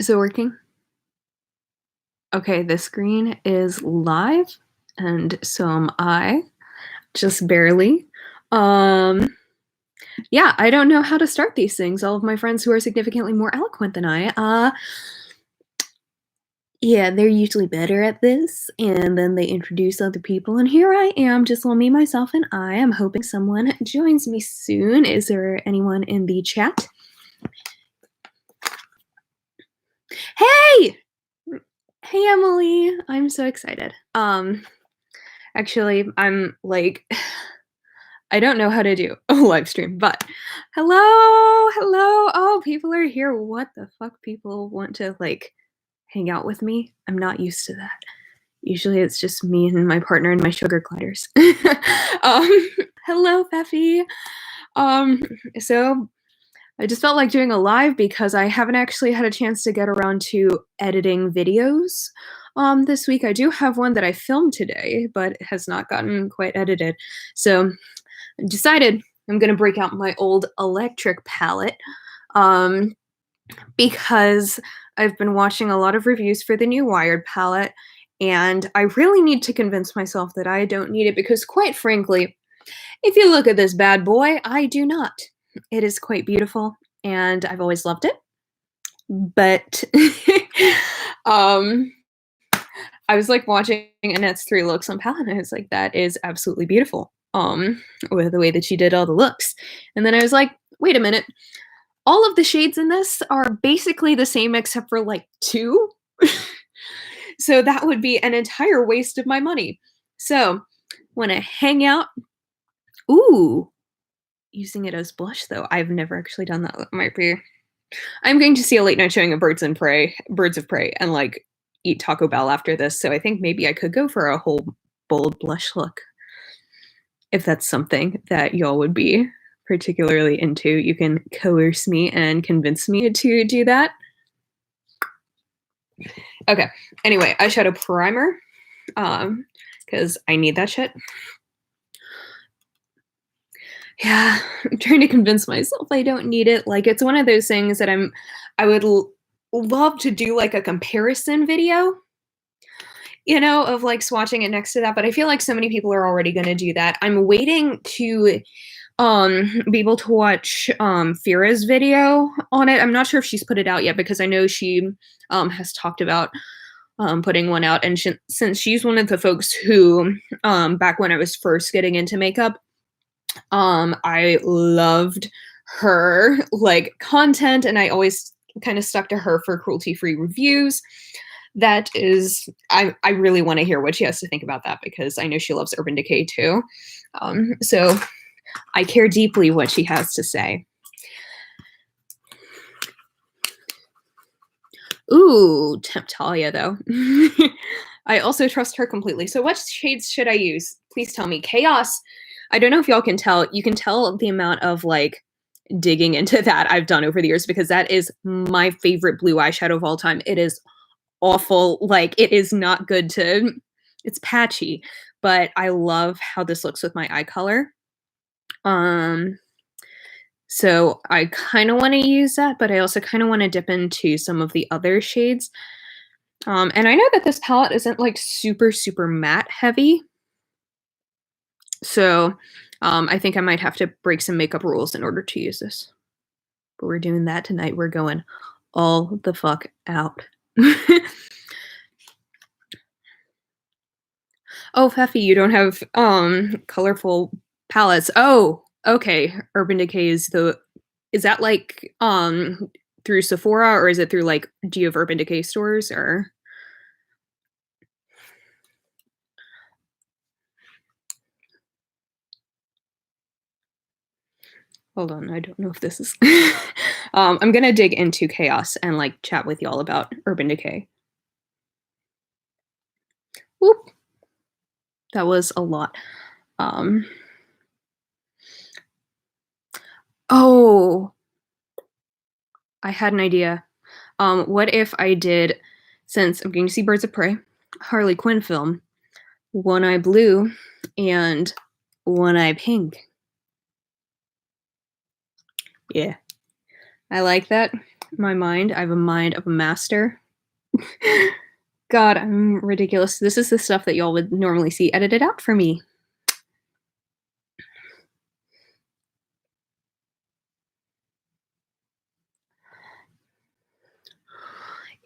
Is it working? Okay, the screen is live, and so am I, just barely. Um, yeah, I don't know how to start these things. All of my friends who are significantly more eloquent than yeah, they're usually better at this, and then they introduce other people, and here I am, just all me, myself, and I am hoping someone joins me soon. Is there anyone in the chat? Hey! Hey, Emily! I'm so excited. Actually, I'm like I don't know how to do a live stream, but hello, hello. Oh, people are here. What the fuck? People want to like hang out with me. I'm not used to that. Usually it's just me and my partner and my sugar gliders. um, hello, Peffy. Um, so I just felt like doing a live because I haven't actually had a chance to get around to editing videos. This week I do have one that I filmed today, but it has not gotten quite edited. So decided I'm gonna break out my old electric palette um, because I've been watching a lot of reviews for the new wired palette, and I really need to convince myself that I don't need it because, quite frankly, if you look at this bad boy, I do not. It is quite beautiful, and I've always loved it. But um, I was like watching Annette's 3 looks on palette, and I was like, that is absolutely beautiful. With the way that she did all the looks. And then I was like, wait a minute. All of the shades in this are basically the same except for like 2. So that would be an entire waste of my money. So when I hang out, ooh, using it as blush though. I've never actually done that. That might be. I'm going to see a late night showing of Birds of Prey, and like eat Taco Bell after this. So I think maybe I could go for a whole bold blush look. If that's something that y'all would be particularly into, you can coerce me and convince me to do that. Okay. Anyway, eyeshadow primer, because I need that shit. Yeah, I'm trying to convince myself I don't need it. Like, it's one of those things that I would love to do like a comparison video, of like swatching it next to that. But I feel like so many people are already going to do that. I'm waiting to be able to watch Fira's video on it. I'm not sure if she's put it out yet because I know she has talked about putting one out, and since she's one of the folks who back when I was first getting into makeup, I loved her like content, and I always kind of stuck to her for cruelty-free reviews. That is, I really want to hear what she has to think about that because I know she loves Urban Decay too. So I care deeply what she has to say. Ooh, Temptalia, though. I also trust her completely. So what shades should I use? Please tell me. Chaos. I don't know if y'all can tell. You can tell the amount of, like, digging into that I've done over the years because that is my favorite blue eyeshadow of all time. It is awful. Like, it is not good to... It's patchy, but I love how this looks with my eye color. So I kind of want to use that, but I also kind of want to dip into some of the other shades. And I know that this palette isn't like super, super matte heavy. So I think I might have to break some makeup rules in order to use this. But we're doing that tonight. We're going all the fuck out. Oh, Feffy, you don't have colorful palettes. Oh, okay. Urban Decay is that like through Sephora, or is it through like, do you have Urban Decay stores, or? Hold on, I don't know if this is I'm gonna dig into Chaos and like chat with y'all about Urban Decay. Whoop. That was a lot. Oh, I had an idea. What if I did, since I'm going to see Birds of Prey, Harley Quinn film, One Eye Blue and One Eye Pink. Yeah, I like that. my mind. I have a mind of a master. God, I'm ridiculous. This is the stuff that y'all would normally see edited out for me.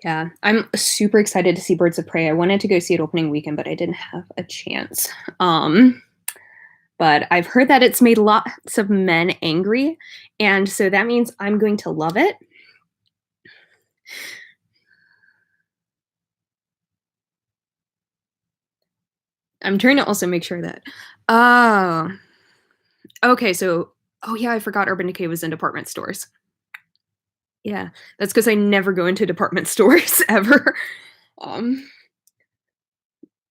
Yeah, I'm super excited to see Birds of Prey. I wanted to go see it opening weekend, but I didn't have a chance. But I've heard that it's made lots of men angry, and so that means I'm going to love it. I'm trying to also make sure that. Oh, okay. So, oh yeah, I forgot Urban Decay was in department stores. Yeah, that's because I never go into department stores ever. Um,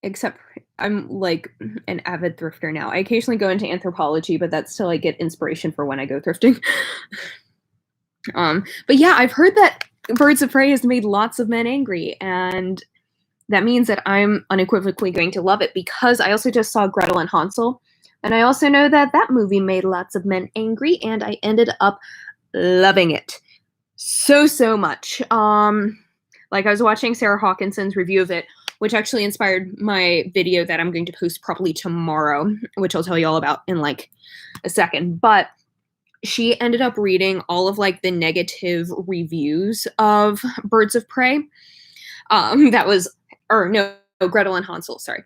except I'm like an avid thrifter now. I occasionally go into Anthropologie, but that's till I get inspiration for when I go thrifting. But yeah, I've heard that Birds of Prey has made lots of men angry, and that means that I'm unequivocally going to love it because I also just saw Gretel and Hansel, and I also know that that movie made lots of men angry, and I ended up loving it so much. Like I was watching Sarah Hawkinson's review of it, which actually inspired my video that I'm going to post probably tomorrow, which I'll tell you all about in like a second. But she ended up reading all of like the negative reviews of Birds of Prey. That was, or no, Gretel and Hansel, sorry.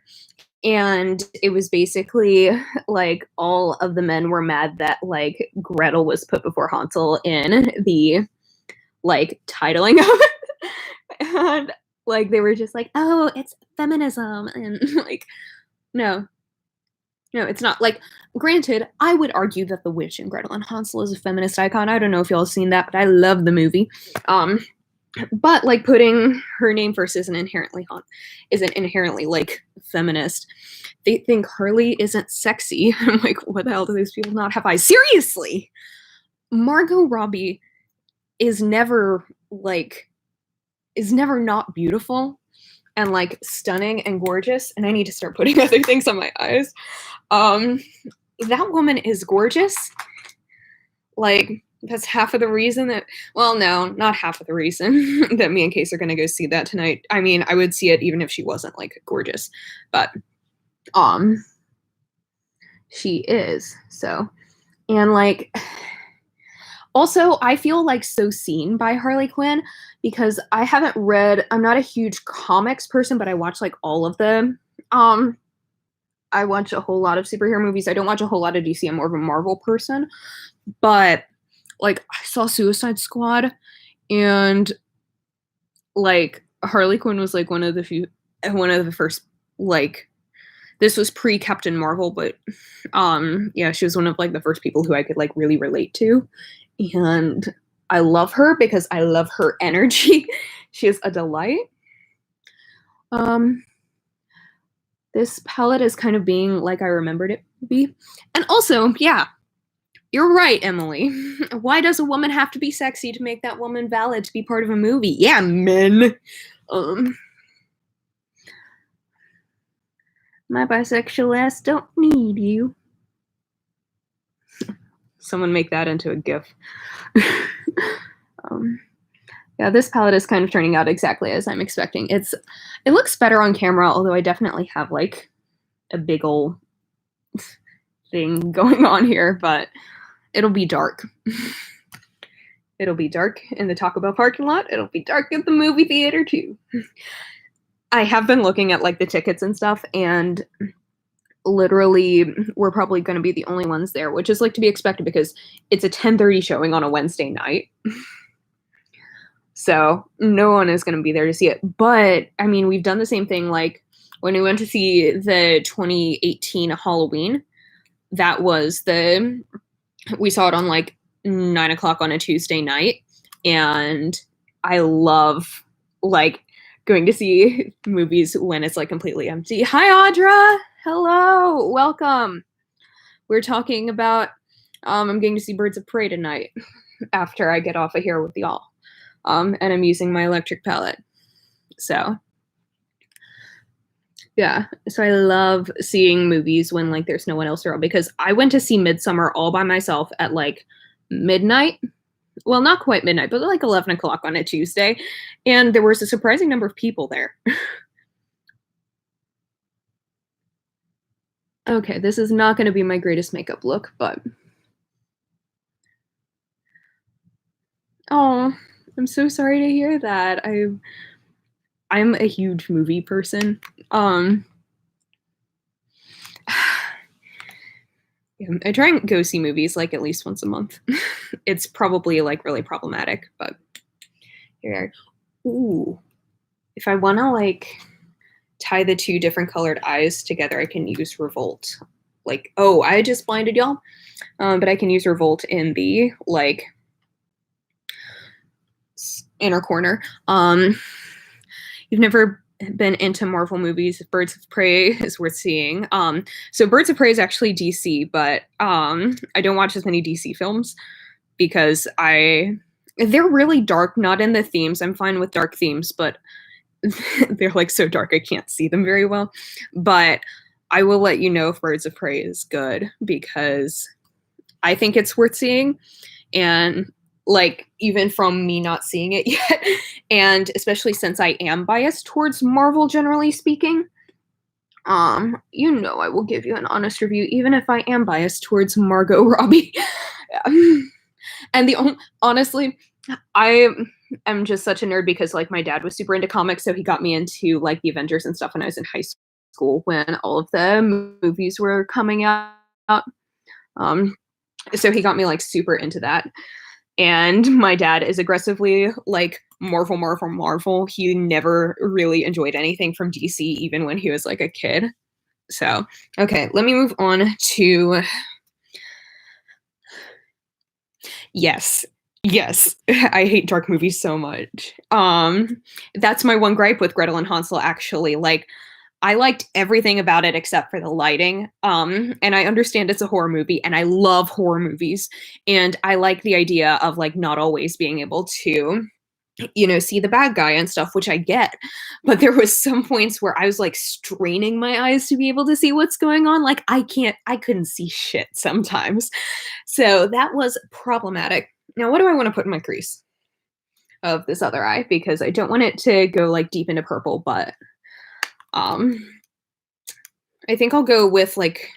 And it was basically like all of the men were mad that like Gretel was put before Hansel in the like titling of it. And like they were just like, oh, it's feminism. And like, no, no, it's not. Like, granted, I would argue that The Witch in Gretel and Hansel is a feminist icon. I don't know if y'all have seen that, but I love the movie. But like putting her name first isn't inherently like feminist. They think Harley isn't sexy. I'm like, what the hell do those people not have eyes? Seriously, Margot Robbie is never not beautiful and like stunning and gorgeous. And I need to start putting other things on my eyes. That woman is gorgeous. Like, that's half of the reason that, well, no, not half of the reason that me and Case are going to go see that tonight. I mean, I would see it even if she wasn't like gorgeous, but, she is. So, and like, also, I feel like so seen by Harley Quinn because I'm not a huge comics person, but I watch like all of them. I watch a whole lot of superhero movies. I don't watch a whole lot of DC. I'm more of a Marvel person. But like I saw Suicide Squad and like Harley Quinn was like one of the first, like, this was pre Captain Marvel, but yeah, she was one of like the first people who I could like really relate to. And I love her because I love her energy. She is a delight. This palette is kind of being like I remembered it to be. And also, yeah, you're right, Emily. Why does a woman have to be sexy to make that woman valid to be part of a movie? Yeah, men. My bisexual ass don't need you. Someone make that into a GIF. Yeah, this palette is kind of turning out exactly as I'm expecting. It looks better on camera, although I definitely have like a big ol' thing going on here, but it'll be dark. It'll be dark in the Taco Bell parking lot. It'll be dark at the movie theater too. I have been looking at like the tickets and stuff, and literally we're probably going to be the only ones there, which is like to be expected because it's a 10:30 showing on a Wednesday night. So no one is going to be there to see it. But I mean, we've done the same thing. Like when we went to see the 2018 Halloween, we saw it on like 9:00 on a Tuesday night. And I love like going to see movies when it's like completely empty. Hi, Audra. Hello. Welcome. We're talking about, I'm going to see Birds of Prey tonight after I get off of here with y'all. And I'm using my electric palette. So, yeah. So I love seeing movies when like there's no one else around because I went to see Midsummer all by myself at like midnight. well, not quite midnight, but like 11 o'clock on a Tuesday, and there was a surprising number of people there. Okay, this is not gonna be my greatest makeup look, but oh, I'm so sorry to hear that. I'm a huge movie person. Um, yeah, I try and go see movies like at least once a month. It's probably like really problematic, but here. Ooh, if I want to like tie the two different colored eyes together, I can use Revolt. Like, oh, I just blinded y'all, but I can use Revolt in the like inner corner. You've never been into Marvel movies, Birds of Prey is worth seeing. So Birds of Prey is actually DC, but I don't watch as many DC films because they're really dark, not in the themes. I'm fine with dark themes, but they're like so dark I can't see them very well. But I will let you know if Birds of Prey is good because I think it's worth seeing. And like even from me not seeing it yet, and especially since I am biased towards Marvel generally speaking, you know I will give you an honest review, even if I am biased towards Margot Robbie. And honestly, I am just such a nerd because like my dad was super into comics, so he got me into like the Avengers and stuff when I was in high school when all of the movies were coming out. Um, so he got me like super into that. And my dad is aggressively like Marvel, Marvel, Marvel. He never really enjoyed anything from DC, even when he was like a kid. So, okay, let me move on to yes. Yes, I hate dark movies so much. That's my one gripe with Gretel and Hansel actually. Like I liked everything about it except for the lighting. And I understand it's a horror movie and I love horror movies. And I like the idea of like not always being able to, see the bad guy and stuff, which I get. But there was some points where I was like straining my eyes to be able to see what's going on. Like I couldn't see shit sometimes. So that was problematic. Now, what do I want to put in my crease of this other eye? Because I don't want it to go like deep into purple, but um I think I'll go with like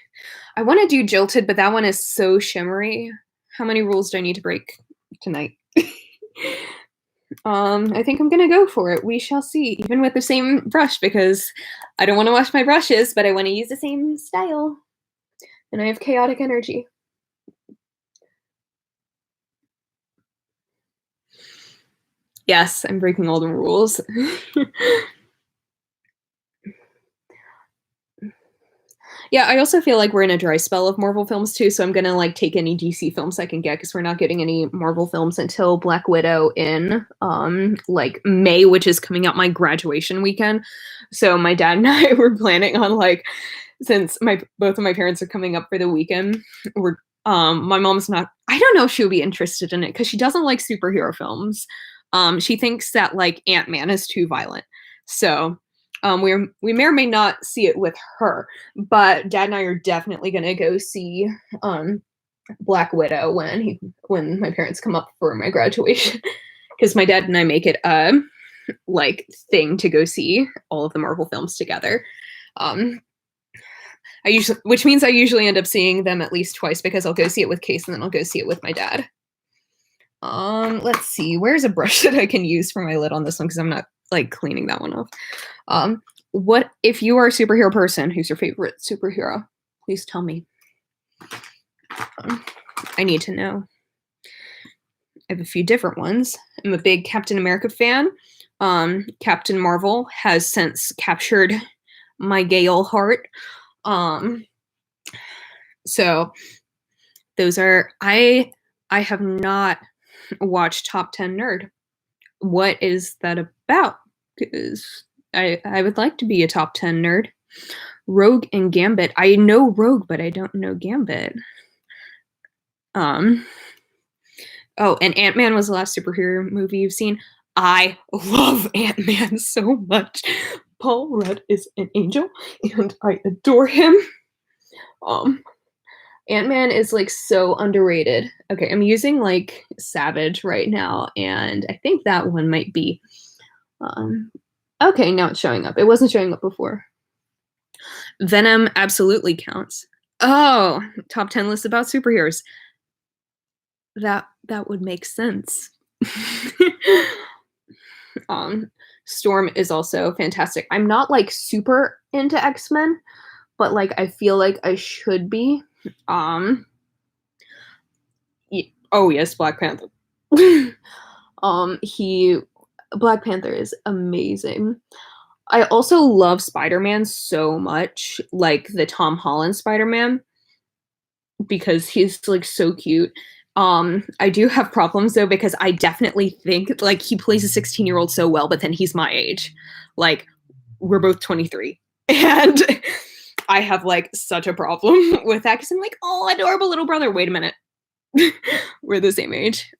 I want to do Jilted, but that one is so shimmery. How many rules do I need to break tonight? I think I'm gonna go for it. We shall see. Even with the same brush because I don't want to wash my brushes, but I want to use the same style. And I have chaotic energy. Yes, I'm breaking all the rules. Yeah, I also feel like we're in a dry spell of Marvel films too, so I'm gonna like take any DC films I can get because we're not getting any Marvel films until Black Widow in like May, which is coming out my graduation weekend. So my dad and I were planning on like since my both of my parents are coming up for the weekend, we're my mom's not I don't know if she'll be interested in it because she doesn't like superhero films. She thinks that like Ant-Man is too violent. So we may or may not see it with her, but Dad and I are definitely gonna go see Black Widow when my parents come up for my graduation, because my dad and I make it a like thing to go see all of the Marvel films together. Um, which means I usually end up seeing them at least twice because I'll go see it with Case and then I'll go see it with my dad. Let's see, where's a brush that I can use for my lid on this one because I'm not like cleaning that one off. What if you are a superhero person? Who's your favorite superhero? Please tell me. I need to know. I have a few different ones. I'm a big Captain America fan. Captain Marvel has since captured my gay old heart. So those are I have not watched Top 10 Nerd. What is that about? Because I would like to be a top 10 nerd. Rogue and Gambit. I know Rogue, but I don't know Gambit. Oh, and Ant-Man was the last superhero movie you've seen. I love Ant-Man so much. Paul Rudd is an angel, and I adore him. Ant-Man is, like, so underrated. Okay, I'm using, like, Savage right now, and I think that one might be, um okay, now it's showing up. It wasn't showing up before. Venom absolutely counts. Oh, top 10 list about superheroes. That would make sense. Um, Storm is also fantastic. I'm not, like, super into X-Men, but, like, I feel like I should be. Um, oh, yes, Black Panther. He Black Panther is amazing. I also love Spider-Man so much, like the Tom Holland Spider-Man, because he's, like, so cute. I do have problems though because I definitely think, like, he plays a 16-year-old so well, but then he's my age. Like, we're both 23. And I have, like, such a problem with that because I'm like, oh, adorable little brother. Wait a minute. We're the same age.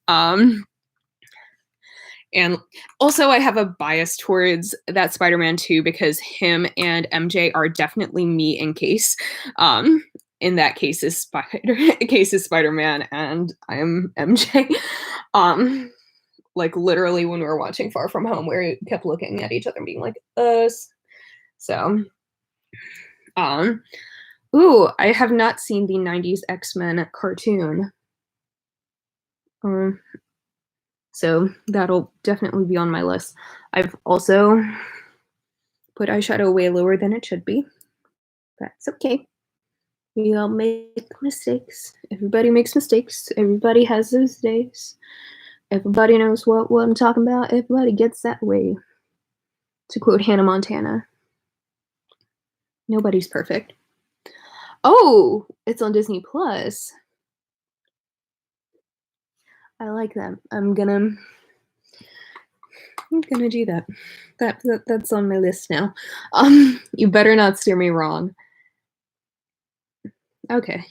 And also, I have a bias towards that Spider-Man too because him and MJ are definitely me in Case. In that case is Spider-Man, and I am MJ. Like, literally, when we were watching Far From Home, we kept looking at each other and being like, us. So, um, ooh, I have not seen the '90s X-Men cartoon. Um, so that'll definitely be on my list. I've also put eyeshadow way lower than it should be. That's okay. We all make mistakes. Everybody makes mistakes. Everybody has those days. Everybody knows what I'm talking about. Everybody gets that way. To quote Hannah Montana, nobody's perfect. Oh, it's on Disney Plus. I like that. I'm gonna do that. That's on my list now. You better not steer me wrong. Okay.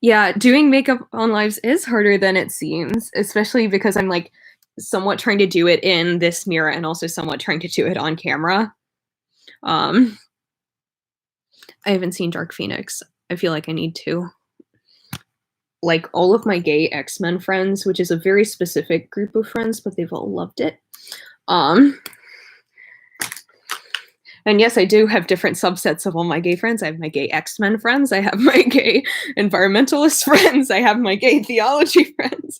Yeah, doing makeup on lives is harder than it seems, especially because I'm, like, somewhat trying to do it in this mirror and also somewhat trying to do it on camera. Um, I haven't seen Dark Phoenix. I feel like I need to. Like, all of my gay X-Men friends, which is a very specific group of friends, but they've all loved it. And yes, I do have different subsets of all my gay friends. I have my gay X-Men friends. I have my gay environmentalist friends. I have my gay theology friends.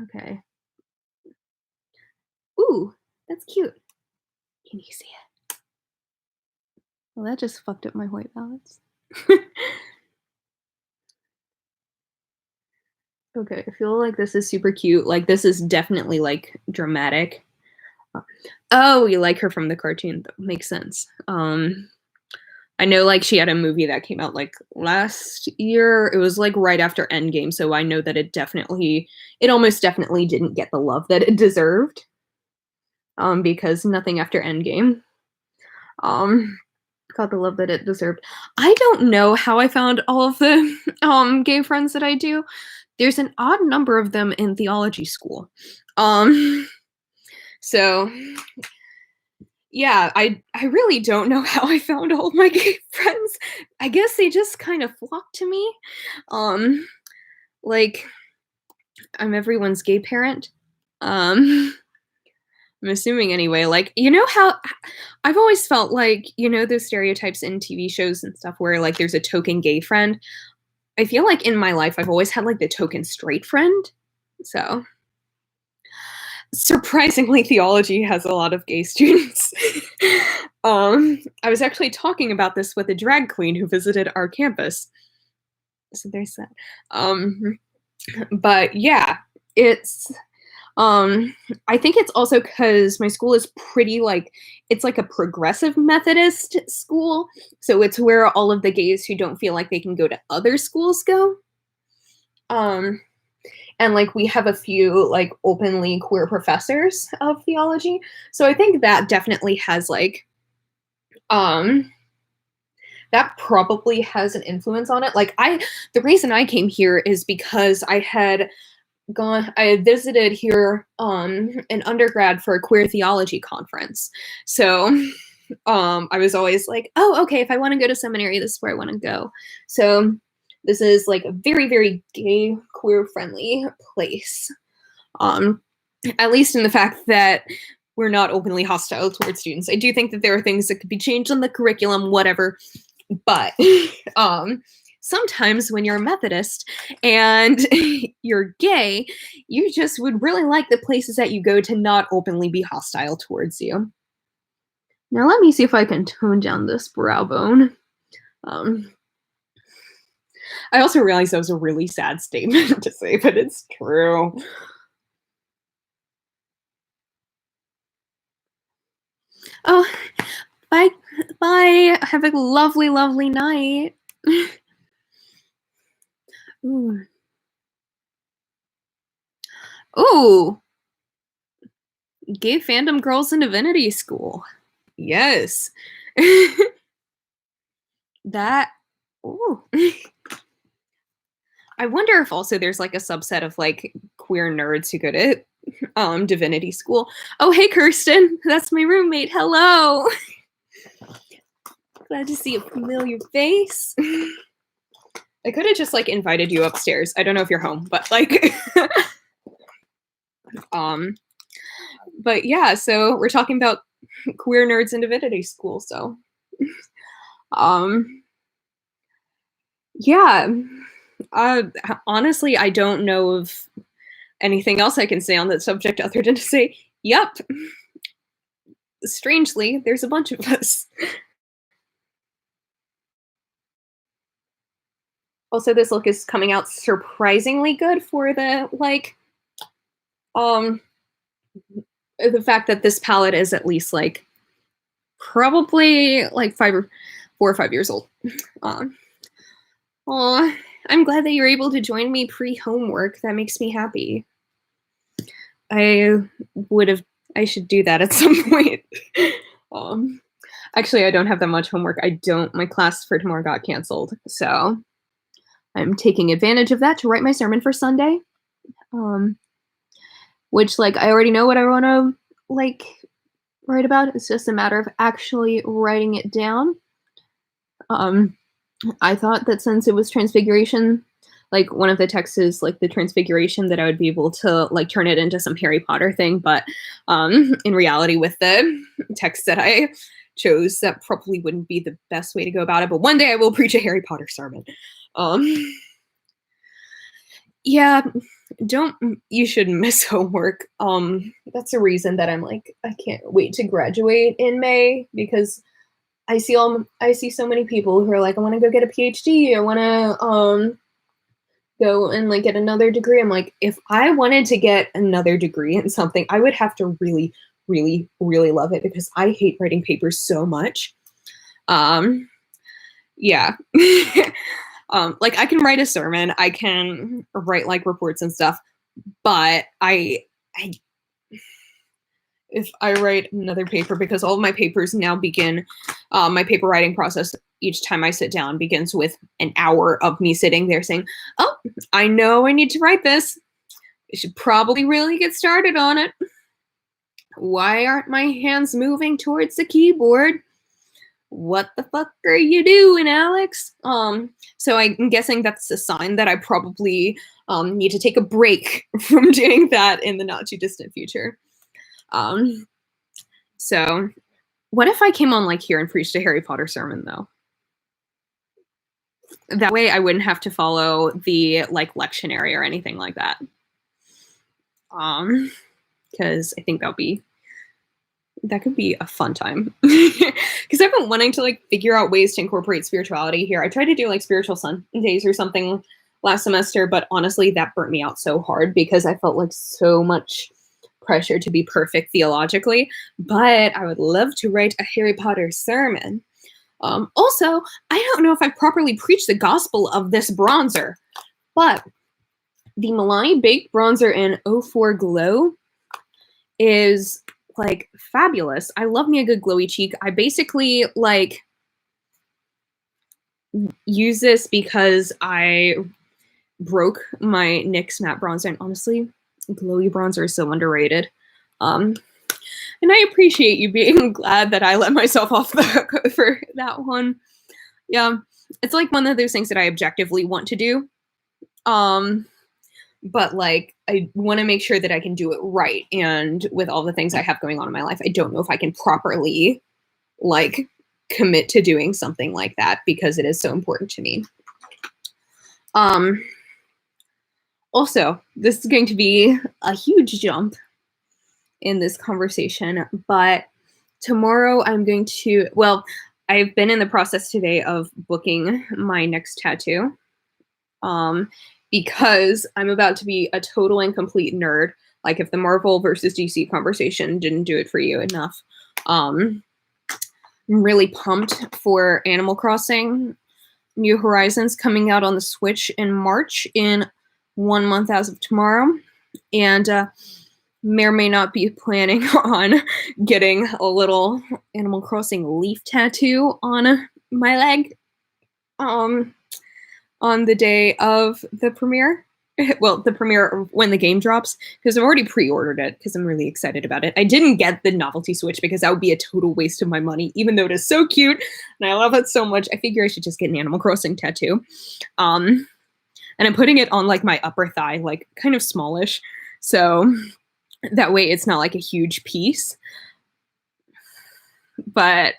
Okay. Ooh, that's cute. Can you see it? Well, that just fucked up my white balance. Okay, I feel like this is super cute. Like, this is definitely, like, dramatic. Oh, you like her from the cartoon. That makes sense. I know, like, she had a movie that came out, like, last year. It was, like, right after Endgame, so I know that it almost definitely didn't get the love that it deserved. Because nothing after Endgame, got the love that it deserved. I don't know how I found all of the, gay friends that I do. There's an odd number of them in theology school. So yeah, I really don't know how I found all of my gay friends. I guess they just kind of flocked to me. Like, I'm everyone's gay parent. I'm assuming anyway. Like, you know how I've always felt like, those stereotypes in TV shows and stuff where, like, there's a token gay friend. I feel like in my life I've always had, like, the token straight friend. So surprisingly, theology has a lot of gay students. I was actually talking about this with a drag queen who visited our campus. So there's that. But yeah, it's I think it's also because my school is pretty, like, it's like a progressive Methodist school. So it's where all of the gays who don't feel like they can go to other schools go. And, like, we have a few, like, openly queer professors of theology. So I think that definitely has, like, that probably has an influence on it. Like, the reason I came here is because I had visited here, in undergrad for a queer theology conference. So I was always like, oh, okay, if I want to go to seminary, this is where I want to go. So this is like a very, very gay, queer friendly place. Um, at least in the fact that we're not openly hostile towards students. I do think that there are things that could be changed on the curriculum, whatever. But sometimes when you're a Methodist and you're gay, you just would really like the places that you go to not openly be hostile towards you. Now let me see if I can tone down this brow bone. Um, I also realized that was a really sad statement to say, but it's true. Oh, bye. Bye. Have a lovely, lovely night. Ooh. Ooh. Gay fandom girls in divinity school. Yes. That. Ooh. I wonder if also there's like a subset of like queer nerds who go to divinity school. Oh, hey Kirsten, that's my roommate. Hello. Glad to see a familiar face. I could have just like invited you upstairs. I don't know if you're home, but like but yeah, so we're talking about queer nerds in divinity school, so yeah. Uh Honestly, I don't know of anything else I can say on that subject other than to say, yep. Strangely, there's a bunch of us. Also, this look is coming out surprisingly good for um the fact that this palette is at least like probably like 4 or 5 years old. Um, aw, I'm glad that you're able to join me pre-homework. That makes me happy. I would have. I should do that at some point. um, Actually, I don't have that much homework. I don't. My class for tomorrow got canceled, so I'm taking advantage of that to write my sermon for Sunday. Which like I already know what I want to like write about. It's just a matter of actually writing it down. I thought that since it was Transfiguration, like one of the texts is like the Transfiguration, that I would be able to like turn it into some Harry Potter thing. But in reality, with the text that I chose, that probably wouldn't be the best way to go about it. But one day I will preach a Harry Potter sermon. Yeah, don't you shouldn't miss homework. That's a reason that I'm like I can't wait to graduate in May, because I see so many people who are like, I want to go get a PhD. I want to go and like get another degree. I'm like, if I wanted to get another degree in something, I would have to really, really, really love it, because I hate writing papers so much. Yeah. Like I can write a sermon, I can write like reports and stuff, but I if I write another paper, because all of my papers now begin, my paper writing process each time I sit down begins with an hour of me sitting there saying, oh, I know I need to write this. I should probably really get started on it. Why aren't my hands moving towards the keyboard? What the fuck are you doing, Alex? So I'm guessing that's a sign that I probably need to take a break from doing that in the not too distant future. So what if I came on like here and preached a Harry Potter sermon though? That way I wouldn't have to follow the like lectionary or anything like that. Because I think that could be a fun time. Because I've been wanting to like figure out ways to incorporate spirituality here. I tried to do like spiritual Sundays or something last semester, but honestly that burnt me out so hard because I felt like so much pressure to be perfect theologically. But I would love to write a Harry Potter sermon. Also, I don't know if I properly preached the gospel of this bronzer, but the Milani Baked Bronzer in 04 Glow is like fabulous. I love me a good glowy cheek. I basically like use this because I broke my NYX matte bronzer, and honestly, glowy bronzer is so underrated. And I appreciate you being glad that I let myself off the hook for that one. Yeah, it's like one of those things that I objectively want to do. Um, but like I want to make sure that I can do it right. And with all the things I have going on in my life, I don't know if I can properly like commit to doing something like that because it is so important to me. Also, this is going to be a huge jump in this conversation, but tomorrow I'm going to, well, I've been in the process today of booking my next tattoo. Because I'm about to be a total and complete nerd. Like if the Marvel versus DC conversation didn't do it for you enough. I'm really pumped for Animal Crossing New Horizons coming out on the Switch in March in 1 month as of tomorrow. And may or may not be planning on getting a little Animal Crossing leaf tattoo on my leg. On the day of the premiere. Well, the premiere when the game drops, because I've already pre-ordered it because I'm really excited about it. I didn't get the novelty Switch because that would be a total waste of my money, even though it is so cute and I love it so much. I figure I should just get an Animal Crossing tattoo. And I'm putting it on like my upper thigh, like kind of smallish. So that way it's not like a huge piece. But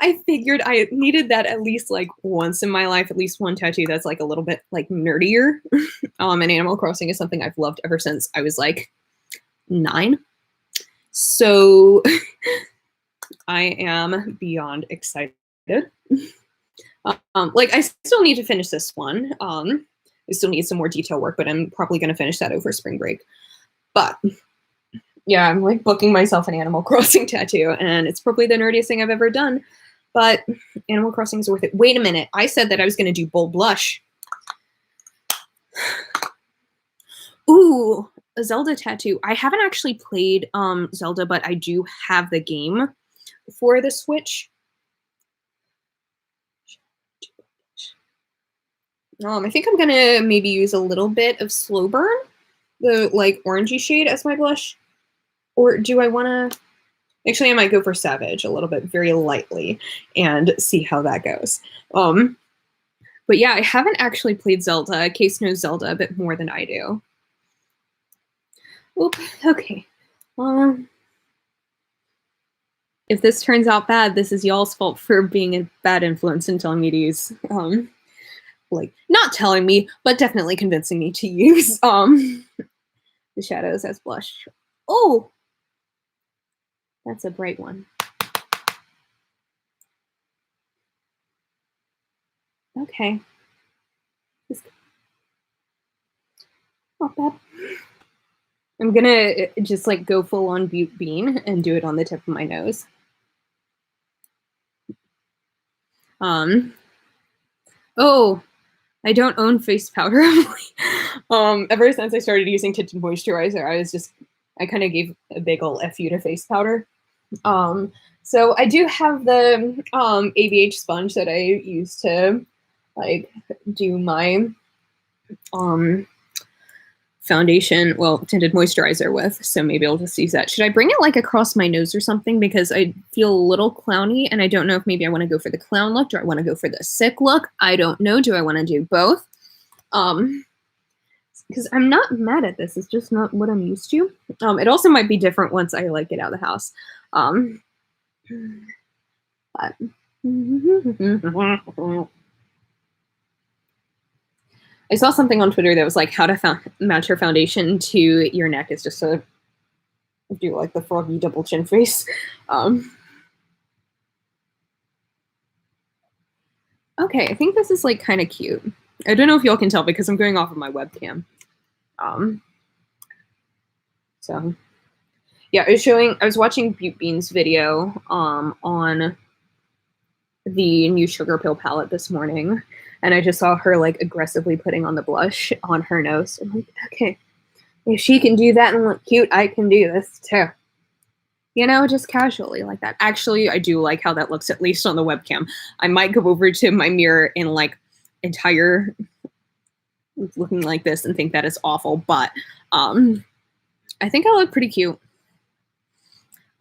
I figured I needed that at least like once in my life, at least one tattoo that's like a little bit like nerdier. And Animal Crossing is something I've loved ever since I was like 9. So I am beyond excited. Like I still need to finish this one. I still need some more detail work, but I'm probably going to finish that over spring break. But yeah, I'm like booking myself an Animal Crossing tattoo, and it's probably the nerdiest thing I've ever done. But Animal Crossing is worth it. Wait a minute. I said that I was going to do Bold Blush. Ooh, a Zelda tattoo. I haven't actually played Zelda, but I do have the game for the Switch. I think I'm going to maybe use a little bit of Slow Burn, the like orangey shade as my blush. Or do I want to... Actually, I might go for Savage a little bit, very lightly, and see how that goes. But yeah, I haven't actually played Zelda. Case knows Zelda a bit more than I do. Oop, okay. If this turns out bad, this is y'all's fault for being a bad influence and telling me to use, like, not telling me, but definitely convincing me to use the shadows as blush. Oh! That's a bright one. Okay. Not bad. I'm gonna just like go full on Butte Bean and do it on the tip of my nose. Oh, I don't own face powder. Ever since I started using tinted moisturizer, I kind of gave a big ol' F you to face powder. So I do have the ABH sponge that I use to like do my foundation, well, tinted moisturizer with, so maybe I'll just use that. Should I bring it like across my nose or something, because I feel a little clowny and I don't know if maybe I want to go for the clown look. Do I want to go for the sick look? I don't know. Do I want to do both? Because I'm not mad at this. It's just not what I'm used to. It also might be different once I like get out of the house. But I saw something on Twitter that was like how to match your foundation to your neck is just to do like the froggy double chin face. Okay, I think this is like kind of cute. I don't know if y'all can tell because I'm going off of my webcam. So yeah, I was watching Butte Bean's video on the new Sugar Pill palette this morning, and I just saw her like aggressively putting on the blush on her nose. I'm like, okay, if she can do that and look cute, I can do this too. You know, just casually like that. Actually, I do like how that looks, at least on the webcam. I might go over to my mirror and like entire looking like this and think that is awful, but I think I look pretty cute.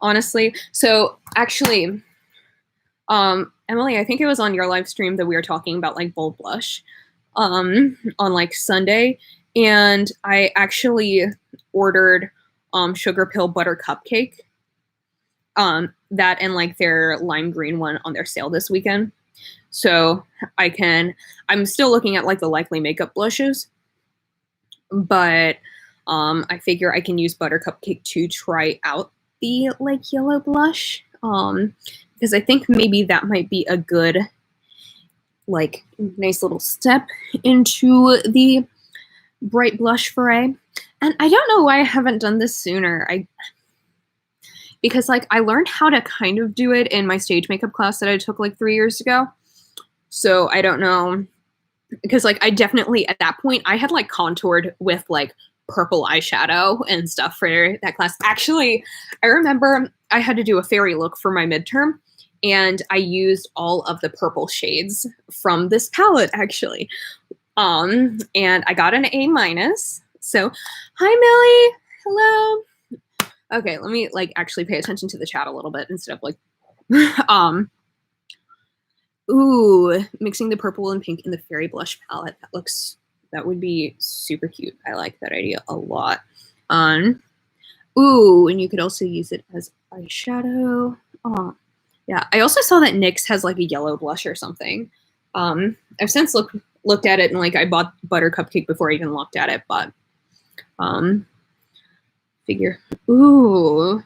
honestly. So actually, Emily, I think it was on your live stream that we were talking about like bold blush, on like Sunday, and I actually ordered sugar pill butter cupcake, that and like their lime green one on their sale this weekend. So I'm still looking at like the Likely makeup blushes, but I figure I can use butter cupcake to try out the like yellow blush, because I think maybe that might be a good like nice little step into the bright blush foray. And I don't know why I haven't done this sooner. Because like I learned how to kind of do it in my stage makeup class that I took like 3 years ago. So I don't know, because like I definitely at that point I had like contoured with like purple eyeshadow and stuff for that class. Actually, I remember I had to do a fairy look for my midterm, and I used all of the purple shades from this palette actually. And I got an A minus. So, hi Millie, hello. Okay, let me like actually pay attention to the chat a little bit instead of like, ooh, mixing the purple and pink in the fairy blush palette. That would be super cute. I like that idea a lot. Ooh, and you could also use it as eyeshadow. Oh, yeah. I also saw that NYX has like a yellow blush or something. I've since looked at it, and like I bought butter cupcake before I even looked at it, but figure. Ooh,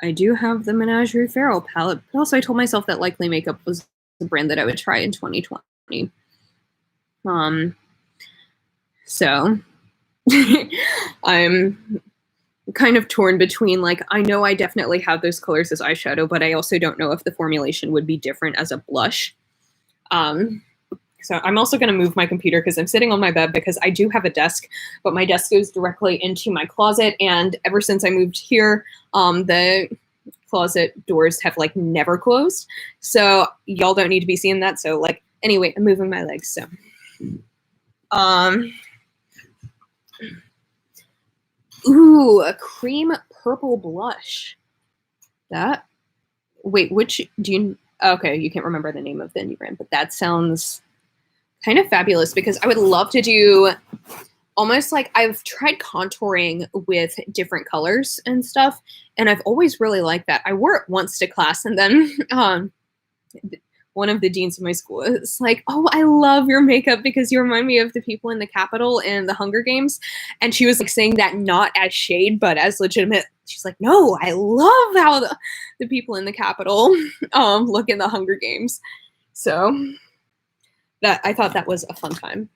I do have the Menagerie Feral palette, but also I told myself that Likely Makeup was the brand that I would try in 2020. So I'm kind of torn between like, I know I definitely have those colors as eyeshadow, but I also don't know if the formulation would be different as a blush. So I'm also going to move my computer because I'm sitting on my bed because I do have a desk, but my desk goes directly into my closet. And ever since I moved here, the closet doors have like never closed. So y'all don't need to be seeing that. So like, anyway, I'm moving my legs. So, ooh, a cream purple blush. Which do you, okay, you can't remember the name of the new brand, but that sounds kind of fabulous because I would love to do almost like I've tried contouring with different colors and stuff, and I've always really liked that. I wore it once to class, and then one of the deans of my school is like, "Oh, I love your makeup because you remind me of the people in the Capitol in the Hunger Games," and she was like saying that not as shade but as legitimate. She's like, "No, I love how the people in the Capitol look in the Hunger Games," so that I thought that was a fun time.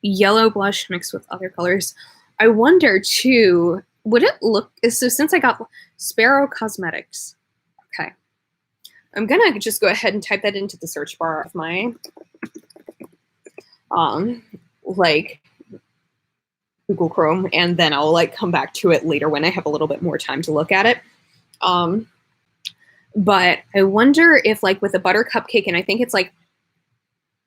Yellow blush mixed with other colors. I wonder too, would it look, so since I got Sparrow Cosmetics, okay, I'm gonna just go ahead and type that into the search bar of my like Google Chrome, and then I'll like come back to it later when I have a little bit more time to look at it. But I wonder if like with a butter cupcake, and I think it's like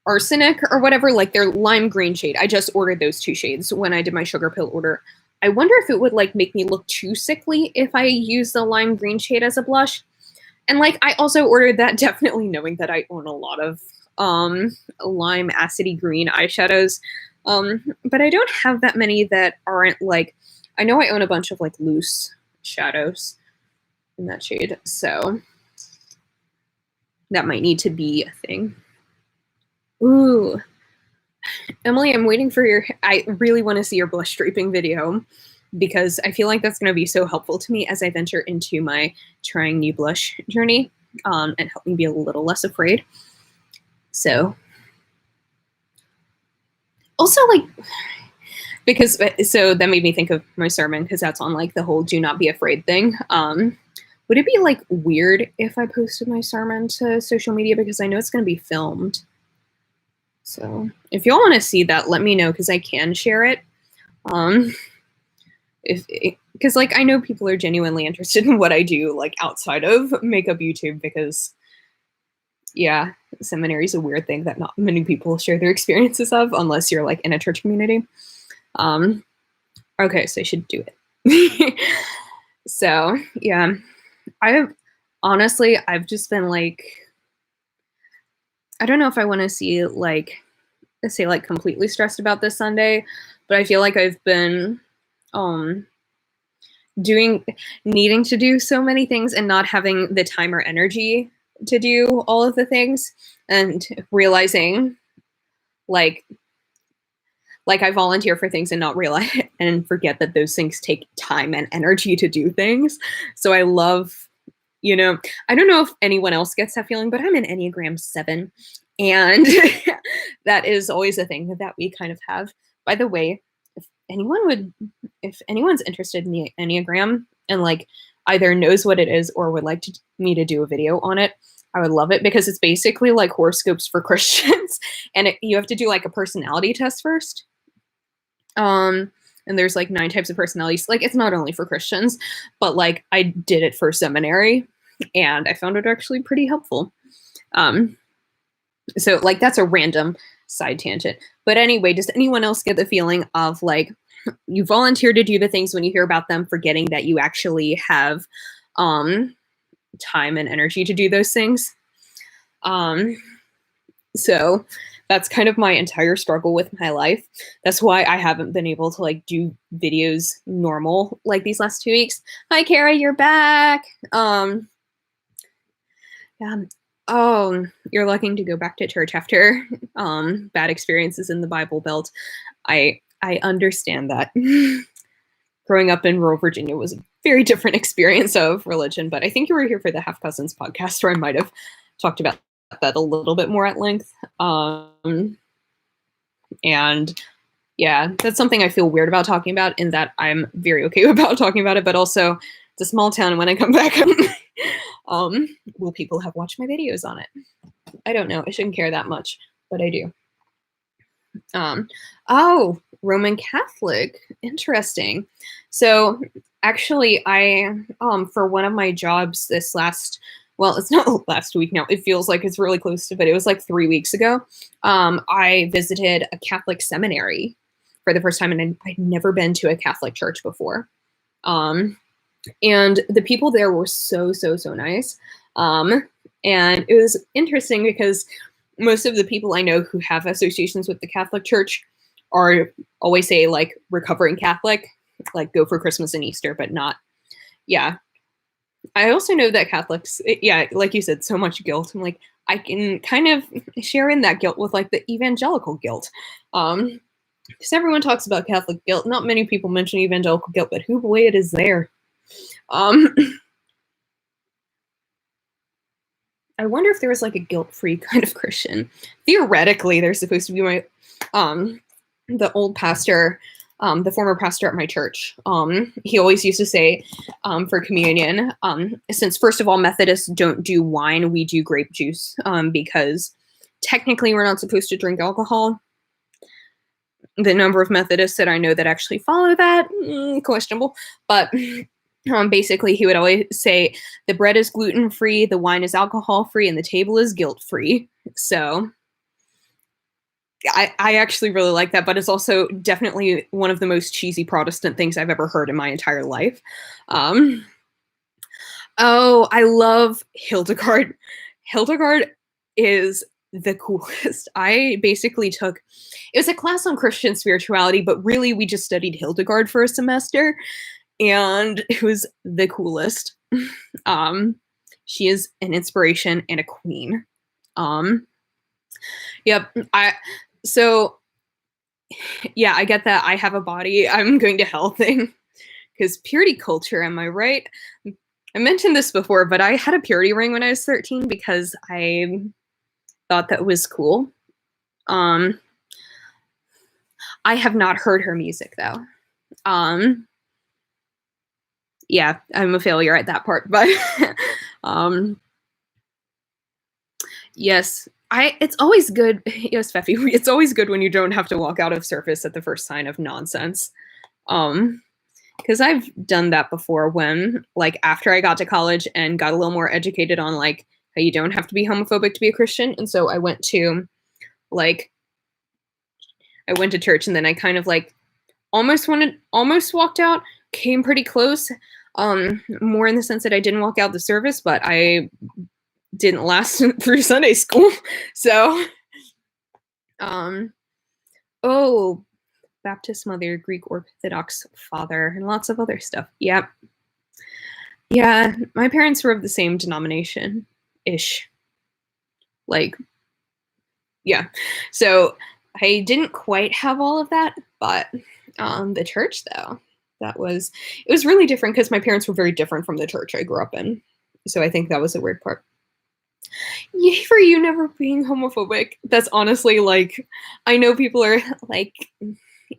arsenic or whatever, like their lime green shade. I just ordered those 2 shades when I did my sugar pill order. I wonder if it would like make me look too sickly if I use the lime green shade as a blush. And like I also ordered that definitely knowing that I own a lot of lime acidy green eyeshadows. But I don't have that many that aren't like, I know I own a bunch of like loose shadows in that shade, so that might need to be a thing. Ooh, Emily, I'm waiting for I really want to see your blush draping video because I feel like that's going to be so helpful to me as I venture into my trying new blush journey, and help me be a little less afraid. So, also like, because, so that made me think of my sermon because that's on like the whole do not be afraid thing. Would it be like weird if I posted my sermon to social media because I know it's going to be filmed? So if y'all want to see that, let me know because I can share it. Because like I know people are genuinely interested in what I do like outside of makeup YouTube because yeah, seminary is a weird thing that not many people share their experiences of unless you're like in a church community. Okay, so I should do it. So, yeah. I've honestly, I've just been like, I don't know if I want to see like say like completely stressed about this Sunday, but I feel like I've been um doing needing to do so many things and not having the time or energy to do all of the things, and realizing like I volunteer for things and not realize and forget that those things take time and energy to do things. So I love, I don't know if anyone else gets that feeling, but I'm an Enneagram 7. And that is always a thing that we kind of have. By the way, if anyone would, if anyone's interested in the Enneagram and like either knows what it is or would like me to do a video on it, I would love it because it's basically like horoscopes for Christians. And you have to do like a personality test first. And there's like 9 types of personalities. Like it's not only for Christians, but like I did it for seminary and I found it actually pretty helpful. So like that's a random side tangent. But anyway, does anyone else get the feeling of like you volunteer to do the things when you hear about them, forgetting that you actually have time and energy to do those things? So that's kind of my entire struggle with my life. That's why I haven't been able to like do videos normal like these last 2 weeks. Hi, Kara, you're back. Yeah. Oh, you're looking to go back to church after bad experiences in the Bible Belt. I understand that. Growing up in rural Virginia was a very different experience of religion, but I think you were here for the Half Cousins podcast where I might have talked about that a little bit more at length. And yeah, that's something I feel weird about talking about, in that I'm very okay about talking about it, but also it's a small town, and when I come back, will people have watched my videos on it? I don't know. I shouldn't care that much, but I do. Oh, Roman Catholic. Interesting. So actually I for one of my jobs this last, well, it's not last week now. It feels like it's really close to, but it was like 3 weeks ago. I visited a Catholic seminary for the first time, and I'd never been to a Catholic church before. And the people there were so, so, so nice. And it was interesting because most of the people I know who have associations with the Catholic Church are always say like recovering Catholic, like go for Christmas and Easter, but not, yeah. I also know that Catholics, yeah, like you said, so much guilt. I'm like, I can kind of share in that guilt with like the evangelical guilt. Because everyone talks about Catholic guilt. Not many people mention evangelical guilt, but who boy it is there. I wonder if there was like a guilt-free kind of Christian. Theoretically, there's supposed to be my the old pastor, the former pastor at my church. He always used to say for communion, since first of all Methodists don't do wine, we do grape juice, because technically we're not supposed to drink alcohol. The number of Methodists that I know that actually follow that, questionable, but basically he would always say the bread is gluten-free, the wine is alcohol-free, and the table is guilt-free. So I actually really like that, but it's also definitely one of the most cheesy Protestant things I've ever heard in my entire life. Oh, I love Hildegard. Hildegard is the coolest. I basically took, it was a class on Christian spirituality, but really we just studied Hildegard for a semester, and it was the coolest. She is an inspiration and a queen. Yep. So yeah, I get that I have a body, I'm going to hell thing. Because purity culture, am I right? I mentioned this before, but I had a purity ring when I was 13 because I thought that was cool. I have not heard her music though. Yeah, I'm a failure at that part, but yes, it's always good. Yes, Feffy, it's always good when you don't have to walk out of surface at the first sign of nonsense. Because I've done that before when, like, after I got to college and got a little more educated on, like, how you don't have to be homophobic to be a Christian. And so I went to, church, and then I kind of, like, almost walked out, came pretty close. More in the sense that I didn't walk out the service, but I didn't last through Sunday school. So, um, oh, Baptist mother, Greek Orthodox father, and lots of other stuff. Yep. Yeah, my parents were of the same denomination ish. Like, yeah. So I didn't quite have all of that, but the church though, it was really different because my parents were very different from the church I grew up in. So I think that was the weird part. Yay for you never being homophobic. That's honestly like, I know people are like,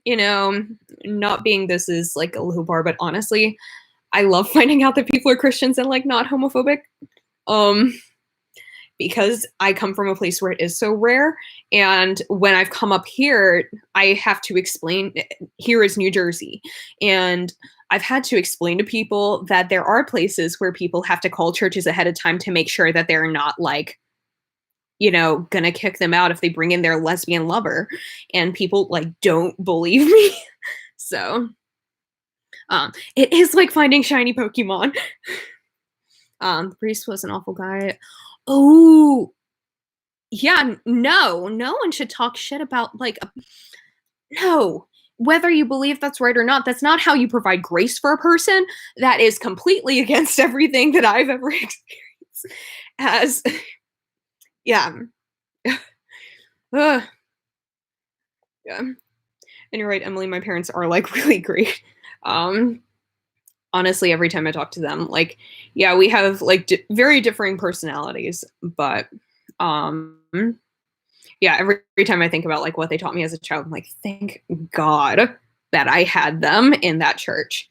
you know, not being this is like a low bar, but honestly, I love finding out that people are Christians and like not homophobic. Um, because I come from a place where it is so rare. And when I've come up here, I have to explain here is New Jersey. And I've had to explain to people that there are places where people have to call churches ahead of time to make sure that they're not like, gonna kick them out if they bring in their lesbian lover. And people like don't believe me. So it is like finding shiny Pokemon. The priest was an awful guy. Oh, yeah, no one should talk shit about like no. Whether you believe that's right or not, that's not how you provide grace for a person. That is completely against everything that I've ever experienced. As yeah. Ugh, yeah. And you're right, Emily, my parents are like really great. Um Honestly, every time I talk to them, like, yeah, we have like very differing personalities, but um yeah, every time I think about like what they taught me as a child, I'm like, thank God that I had them in that church.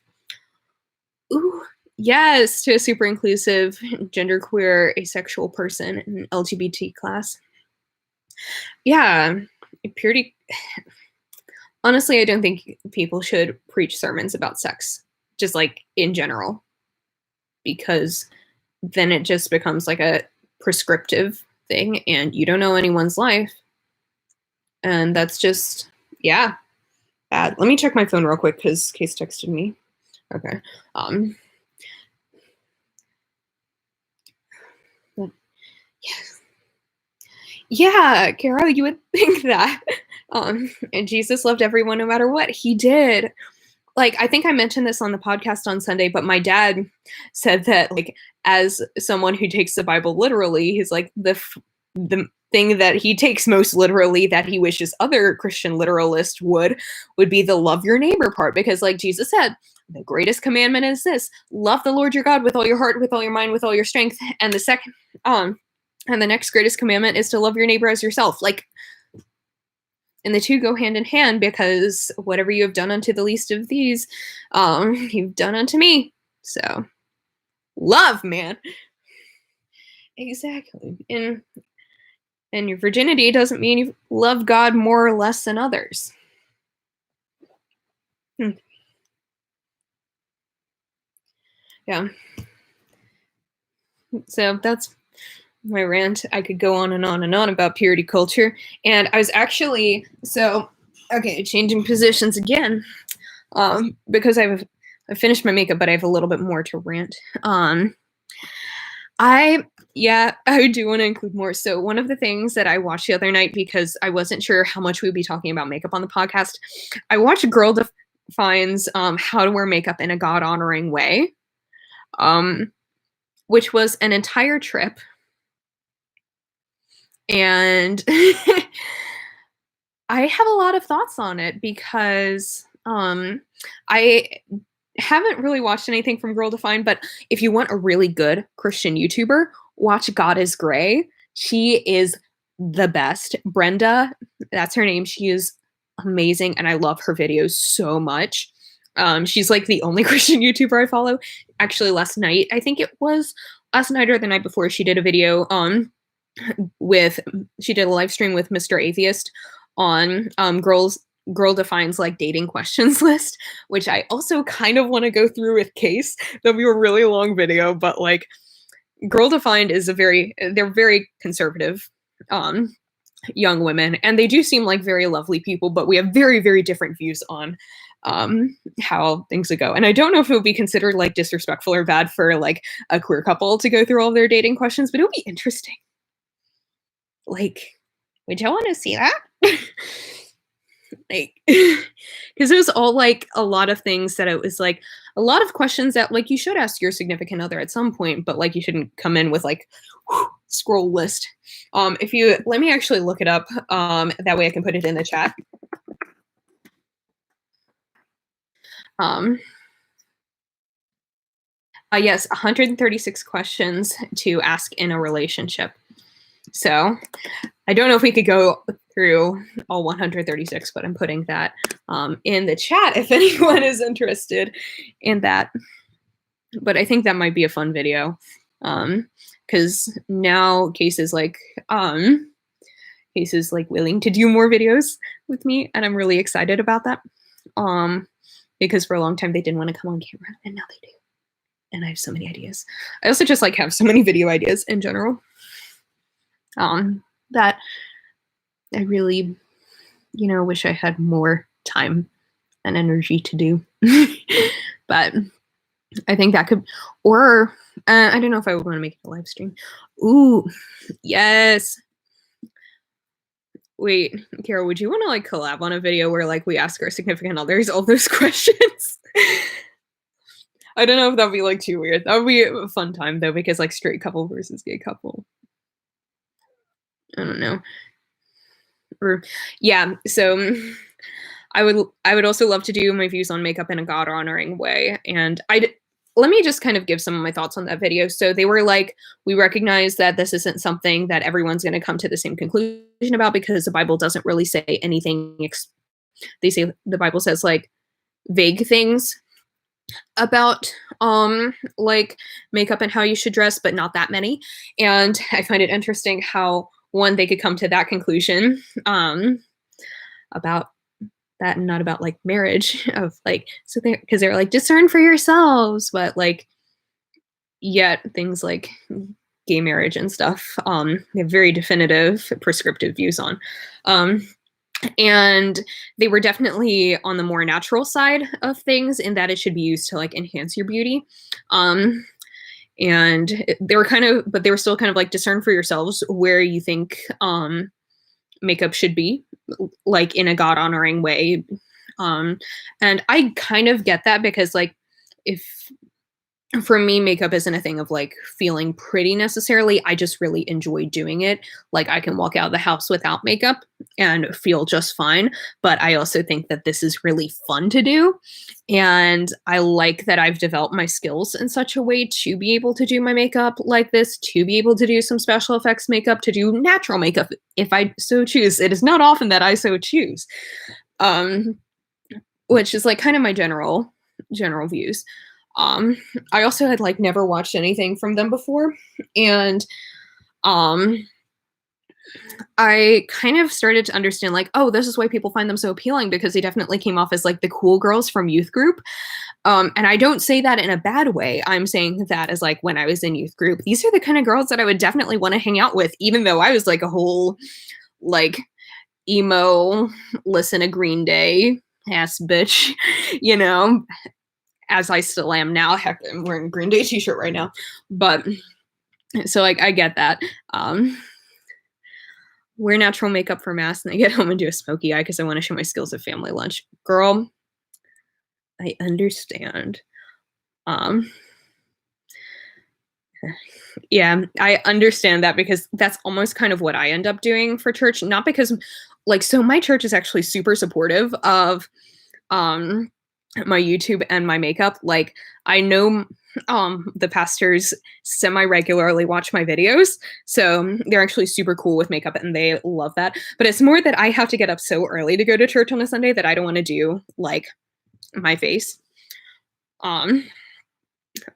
Ooh, yes, to a super inclusive, genderqueer, asexual person in LGBT class. Yeah, purity. Honestly, I don't think people should preach sermons about sex, just like in general, because then it just becomes like a prescriptive thing and you don't know anyone's life. And that's just, yeah, bad. Let me check my phone real quick because Case texted me. Okay. Um, yes. Yeah, Carol, you would think that. And Jesus loved everyone no matter what. He did. Like, I think I mentioned this on the podcast on Sunday, but my dad said that, like, as someone who takes the Bible literally, he's like, the thing that he takes most literally that he wishes other Christian literalists would be the love your neighbor part. Because, like Jesus said, the greatest commandment is this: love the Lord your God with all your heart, with all your mind, with all your strength. And the next greatest commandment is to love your neighbor as yourself. Like, and the two go hand in hand because whatever you have done unto the least of these, you've done unto me. So, love, man. Exactly. And your virginity doesn't mean you love God more or less than others. Yeah. So that's my rant. I could go on and on and on about purity culture. And I was actually okay, changing positions again. Because I finished my makeup, but I have a little bit more to rant. I do want to include more. So one of the things that I watched the other night, because I wasn't sure how much we'd be talking about makeup on the podcast, I watched a girl defines how to wear makeup in a God honoring way, which was an entire trip. And I have a lot of thoughts on it because I haven't really watched anything from Girl Defined, but if you want a really good Christian YouTuber, watch God is Gray. She is the best. Brenda, that's her name. She is amazing, and I love her videos so much. She's like the only Christian YouTuber I follow. Actually, last night, I think it was last night or the night before, she did a video she did a live stream with Mr. Atheist on Girl Defines like dating questions list, which I also kind of want to go through with Case. That'll be a really long video, but like Girl Defined is they're very conservative. young women, and they do seem like very lovely people, but we have very, very different views on how things would go. And I don't know if it would be considered like disrespectful or bad for like a queer couple to go through all their dating questions, but it would be interesting. Like, would y'all want to see that? Like, because it was all like a lot of things that it was like a lot of questions that like you should ask your significant other at some point, but like you shouldn't come in with like scroll list. If you let me actually look it up, that way I can put it in the chat. Um, yes, 136 questions to ask in a relationship. So I don't know if we could go through all 136, but I'm putting that in the chat if anyone is interested in that. But I think that might be a fun video because now cases like willing to do more videos with me, and I'm really excited about that. Because for a long time they didn't want to come on camera, and now they do. And I have so many ideas. I also just like have so many video ideas in general. That I really, wish I had more time and energy to do. But I think that could, or I don't know if I would want to make it a live stream. Ooh, yes. Wait, Kara, would you want to like collab on a video where like we ask our significant others all those questions? I don't know if that'd be like too weird. That would be a fun time though, because like straight couple versus gay couple. I don't know. Or yeah, so I would also love to do my views on makeup in a God honoring way. And let me just kind of give some of my thoughts on that video. So they were like, we recognize that this isn't something that everyone's going to come to the same conclusion about because the Bible doesn't really say anything. They say the Bible says like vague things about like makeup and how you should dress, but not that many. And I find it interesting how one, they could come to that conclusion about that and not about like marriage of like, so because they're like discern for yourselves, but like yet things like gay marriage and stuff they have very definitive prescriptive views on. And they were definitely on the more natural side of things in that it should be used to like enhance your beauty. And they were but they were still kind of like discern for yourselves where you think makeup should be, like in a God honoring way. And I kind of get that because like if for me, makeup isn't a thing of like feeling pretty necessarily. I just really enjoy doing it. Like I can walk out of the house without makeup and feel just fine. But I also think that this is really fun to do. And I like that I've developed my skills in such a way to be able to do my makeup like this, to be able to do some special effects makeup, to do natural makeup if I so choose. It is not often that I so choose. Which is like kind of my general views. I also had like never watched anything from them before, and I kind of started to understand like, oh, this is why people find them so appealing because they definitely came off as like the cool girls from youth group. And I don't say that in a bad way. I'm saying that as like when I was in youth group, these are the kind of girls that I would definitely want to hang out with, even though I was like a whole like emo, listen to Green Day ass bitch, as I still am now. Heck, I'm wearing a Green Day t-shirt right now. But so like I get that. Wear natural makeup for mass and I get home and do a smoky eye because I want to show my skills at family lunch. Girl, I understand. Yeah, I understand that because that's almost kind of what I end up doing for church. Not because like, so my church is actually super supportive of my YouTube and my makeup. Like I know the pastors semi-regularly watch my videos, so they're actually super cool with makeup and they love that. But it's more that I have to get up so early to go to church on a Sunday that I don't want to do like my face.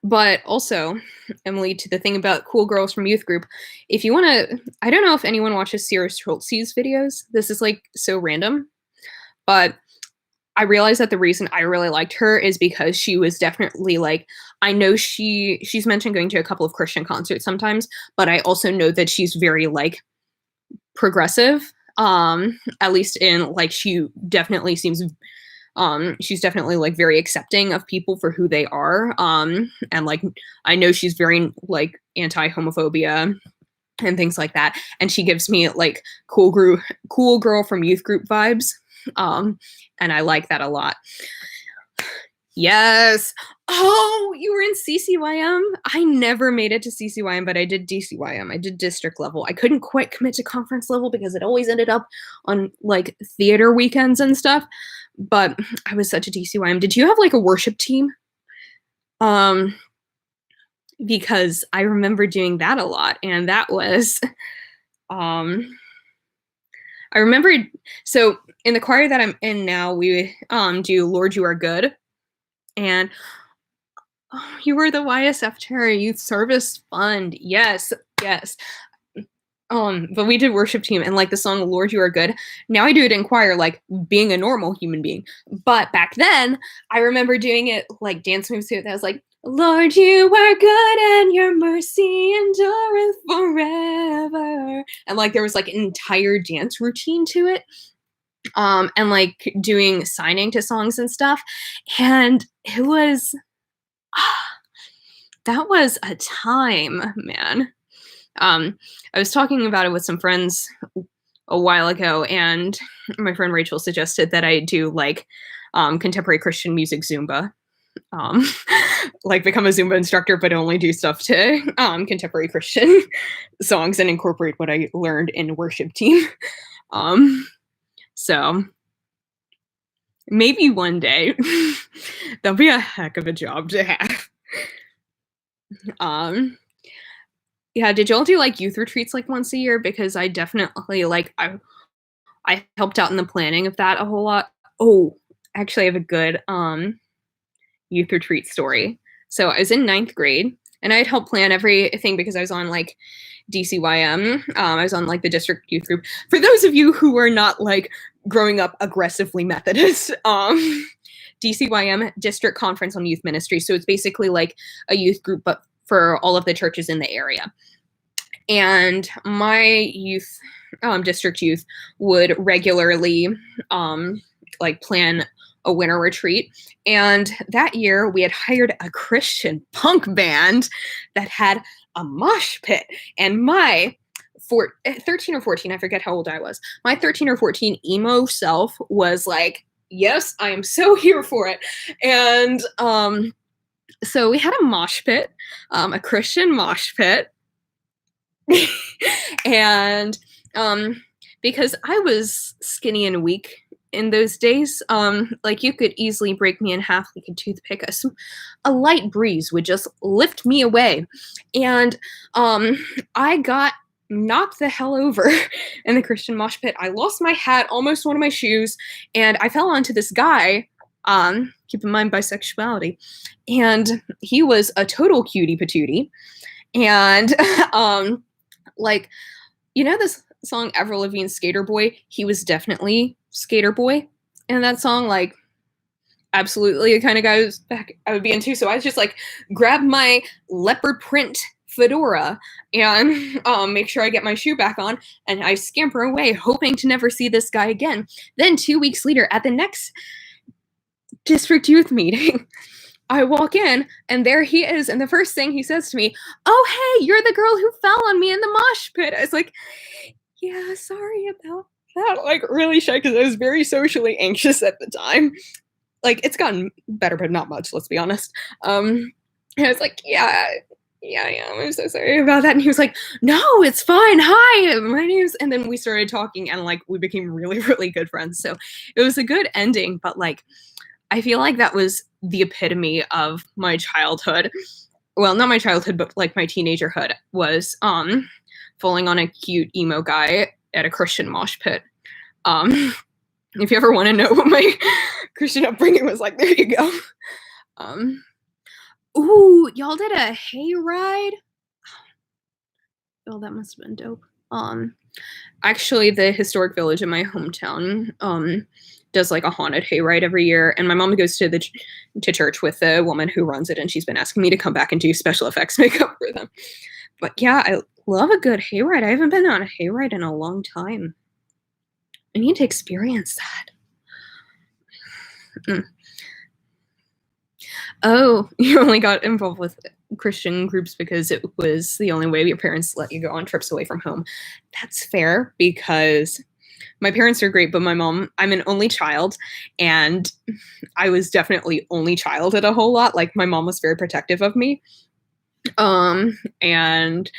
But also, Emily, to the thing about cool girls from youth group, if you want to, I don't know if anyone watches Sarah Schultz's videos. This is like so random, but I realized that the reason I really liked her is because she was definitely like, I know she's mentioned going to a couple of Christian concerts sometimes, but I also know that she's very like progressive At least in like she definitely seems she's definitely like very accepting of people for who they are. And like I know she's very like anti-homophobia and things like that. And she gives me like cool girl from youth group vibes. And I like that a lot. Yes. Oh, you were in CCYM? I never made it to CCYM, but I did DCYM. I did district level. I couldn't quite commit to conference level because it always ended up on like theater weekends and stuff. But I was such a DCYM. Did you have like a worship team? Because I remember doing that a lot, and that was I remember, so in the choir that I'm in now, we do Lord You Are Good. And oh, you were the YSF chair, Youth Service Fund. Yes, yes. But we did worship team and like the song Lord You Are Good. Now I do it in choir, like being a normal human being. But back then, I remember doing it like dance moves to it that was like, Lord, you are good and your mercy endureth forever. And like there was like an entire dance routine to it. And like doing signing to songs and stuff. And it was that was a time, man. I was talking about it with some friends a while ago, and my friend Rachel suggested that I do like contemporary Christian music Zumba. Like become a Zumba instructor, but only do stuff to contemporary Christian songs and incorporate what I learned in worship team. So maybe one day that'll be a heck of a job to have. Yeah, did y'all do like youth retreats like once a year? Because I definitely like I helped out in the planning of that a whole lot. Oh, actually I have a good youth retreat story. So I was in 9th grade and I had helped plan everything because I was on like DCYM. I was on like the district youth group. For those of you who are not like growing up aggressively Methodist, DCYM, District Conference on Youth Ministry. So it's basically like a youth group, but for all of the churches in the area. And my youth, district youth would regularly like plan a winter retreat. And that year we had hired a Christian punk band that had a mosh pit. And my 13 or 14, I forget how old I was, my 13 or 14 emo self was like, yes, I am so here for it. And so we had a mosh pit, a Christian mosh pit. And because I was skinny and weak in those days, like you could easily break me in half like a toothpick. A light breeze would just lift me away. And I got knocked the hell over in the Christian mosh pit. I lost my hat, almost one of my shoes, and I fell onto this guy. Keep in mind bisexuality. And he was a total cutie patootie. And like, you know this song Avril Lavigne's Skater Boy? He was definitely Skater Boy in that song, like absolutely the kind of guy I would be into. So I just like grab my leopard print fedora and make sure I get my shoe back on, and I scamper away hoping to never see this guy again. Then 2 weeks later at the next district youth meeting, I walk in and there he is, and the first thing he says to me, "Oh hey, you're the girl who fell on me in the mosh pit." I was like, yeah, sorry about that. Like really shy because I was very socially anxious at the time. Like it's gotten better, but not much, let's be honest. And I was like, yeah, I'm so sorry about that. And he was like, no, it's fine. Hi, my name's, and then we started talking and like we became really, really good friends. So it was a good ending, but like I feel like that was the epitome of my childhood. Well, not my childhood, but like my teenagerhood was falling on a cute emo guy at a Christian mosh pit. If you ever want to know what my Christian upbringing was like, there you go. Ooh, y'all did a hayride? Oh, that must have been dope. Actually, the historic village in my hometown does like a haunted hayride every year, and my mom goes to church with the woman who runs it, and she's been asking me to come back and do special effects makeup for them. But yeah, I love a good hayride. I haven't been on a hayride in a long time. I need to experience that. Mm. Oh, you only got involved with Christian groups because it was the only way your parents let you go on trips away from home. That's fair because my parents are great, but I'm an only child, and I was definitely only child at a whole lot. Like my mom was very protective of me. And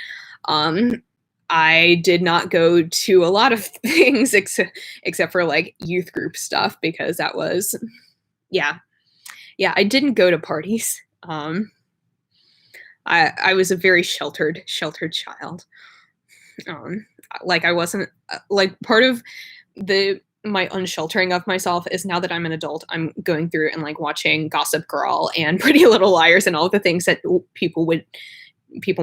um I did not go to a lot of things except for like youth group stuff because that was yeah. Yeah, I didn't go to parties. I was a very sheltered child. Um, like I wasn't like part of the my unsheltering of myself is now that I'm an adult, I'm going through and like watching Gossip Girl and Pretty Little Liars and all the things that people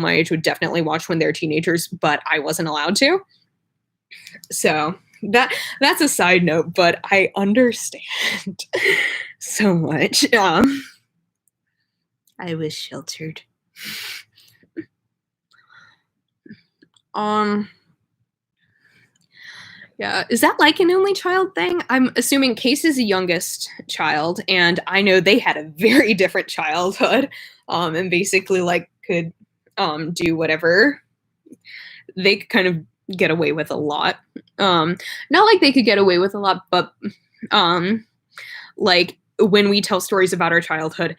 my age would definitely watch when they're teenagers, but I wasn't allowed to. So that's a side note, but I understand so much. I was sheltered. Um, yeah, is that like an only child thing? I'm assuming Case is the youngest child, and I know they had a very different childhood, and basically like could do whatever they could kind of get away with a lot. Not like they could get away with a lot, but um, like when we tell stories about our childhood,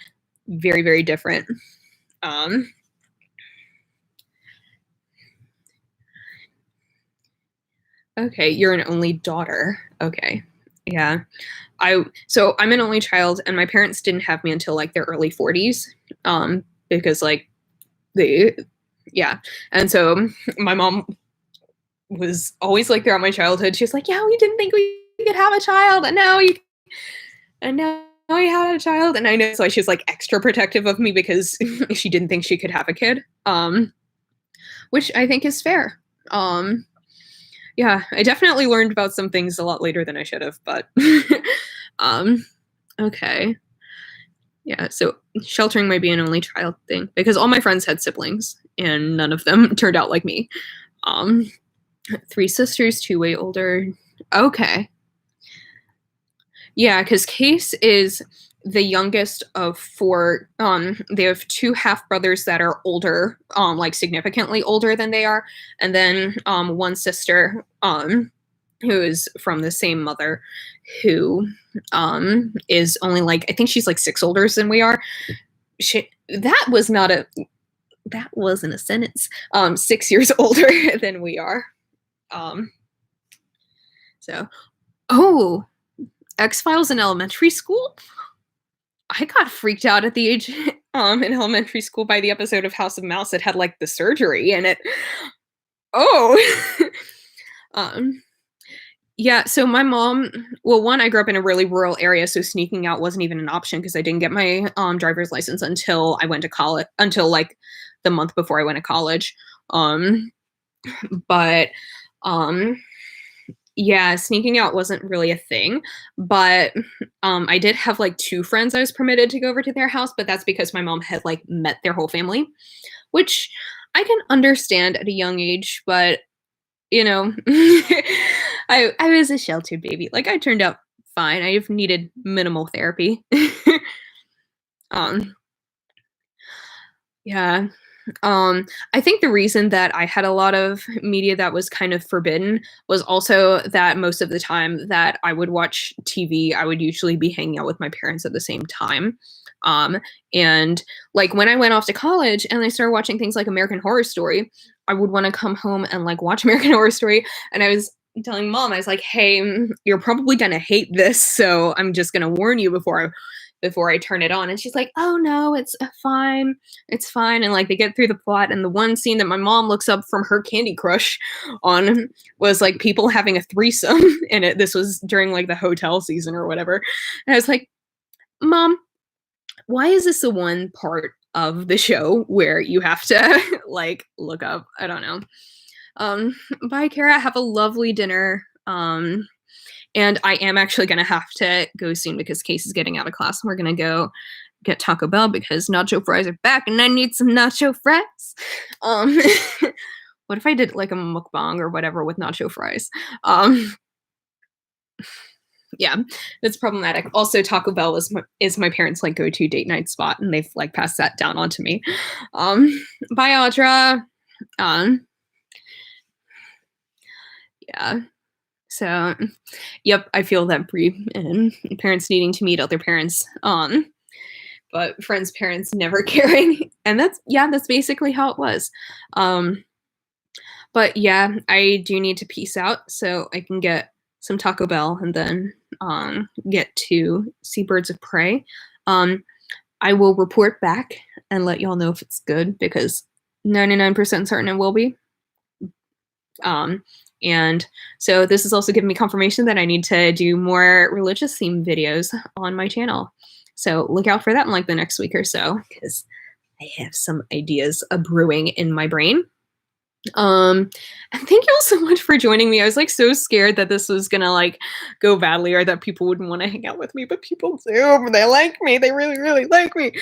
very very different. Um, okay, you're an only daughter. Okay, yeah. I'm an only child, and my parents didn't have me until like their early 40s, because like they, yeah, and so my mom was always like throughout my childhood, she was like, "Yeah, we didn't think we could have a child, and now we had a child," and I know so she was like extra protective of me because she didn't think she could have a kid, which I think is fair. Um, yeah, I definitely learned about some things a lot later than I should have, but um, okay. Yeah, so sheltering might be an only child thing because all my friends had siblings and none of them turned out like me. Um, three sisters, two way older. Okay. Yeah, because Case is the youngest of four. They have two half brothers that are older, like significantly older than they are, and then one sister, who is from the same mother, who is only like I think she's like six older than we are. That wasn't a sentence. 6 years older than we are. Um, so oh, X-Files in elementary school? I got freaked out at the age in elementary school by the episode of House of Mouse that had like the surgery in it. Oh. um yeah, so my mom, well, one, I grew up in a really rural area, so sneaking out wasn't even an option because I didn't get my driver's license until I went to college, until like the month before I went to college. Um but um yeah, sneaking out wasn't really a thing, but I did have like two friends I was permitted to go over to their house, but that's because my mom had like met their whole family, which I can understand at a young age, but you know, I was a sheltered baby. Like I turned out fine. I've needed minimal therapy. um yeah. I think the reason that I had a lot of media that was kind of forbidden was also that most of the time that I would watch TV, I would usually be hanging out with my parents at the same time. Um, and like when I went off to college and I started watching things like American Horror Story, I would want to come home and like watch American Horror Story. And I was telling mom, I was like, "Hey, you're probably gonna hate this, so I'm just gonna warn you before I turn it on." And she's like, "Oh no, it's fine. It's fine." And like they get through the plot, and the one scene that my mom looks up from her Candy Crush on was like people having a threesome in it. This was during like the hotel season or whatever. And I was like, "Mom, why is this the one part of the show where you have to like look up?" I don't know. Um, Bye, Kara. Have a lovely dinner. And I am actually going to have to go soon because Case is getting out of class. And we're going to go get Taco Bell because nacho fries are back and I need some nacho fries. Um, what if I did like a mukbang or whatever with nacho fries? Um, Yeah, it's problematic. Also, Taco Bell is my parents' like go-to date night spot, and they've like passed that down onto me. Um, Bye, Audra. Um, yeah. So, yep, I feel that Brie and parents needing to meet other parents. But friends' parents never caring, and that's basically how it was. Um, but yeah, I do need to peace out so I can get some Taco Bell and then get to see Birds of Prey. Um, I will report back and let y'all know if it's good because 99% certain it will be. Um, and so this is also giving me confirmation that I need to do more religious themed videos on my channel. So look out for that in like the next week or so because I have some ideas brewing in my brain. And thank you all so much for joining me. I was like so scared that this was gonna like go badly or that people wouldn't want to hang out with me, but people do. They like me. They really, really like me.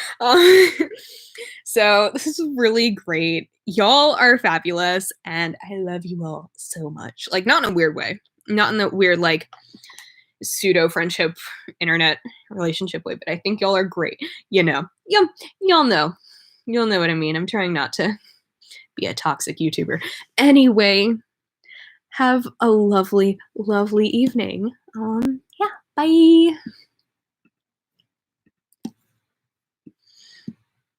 So this is really great. Y'all are fabulous, and I love you all so much. Like not in a weird way, not in the weird like pseudo friendship internet relationship way, but I think y'all are great. Y'all know. You'll know what I mean. I'm trying not to be a toxic YouTuber. Anyway, have a lovely, lovely evening. Yeah, bye.